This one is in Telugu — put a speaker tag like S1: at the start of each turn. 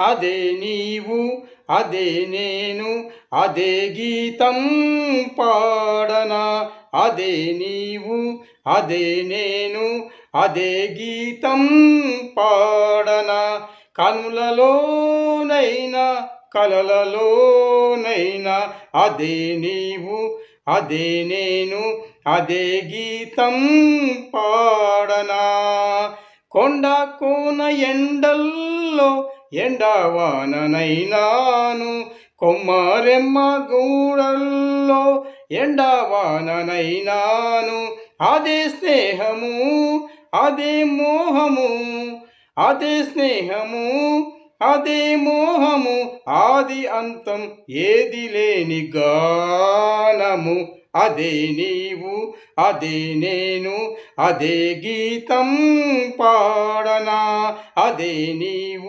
S1: అదే నీవు అదే నేను అదే గీతం పాడనా అదే నీవు అదే నేను అదే గీతం పాడనా కనులలోనైనా కలలలోనైనా అదే నీవు అదే నేను అదే గీతం పాడనా కొండ కోన ఎండల్లో ఎండవాననైనాను కొమ్మరెమ్మ గూడల్లో ఎండవాననైనాను అదే స్నేహము అదే మోహము అదే స్నేహము అదే మోహము ఆది అంతం ఏది లేని గానము అదే నీవు అదే నేను అదే గీతం పాడనా అదే నీవు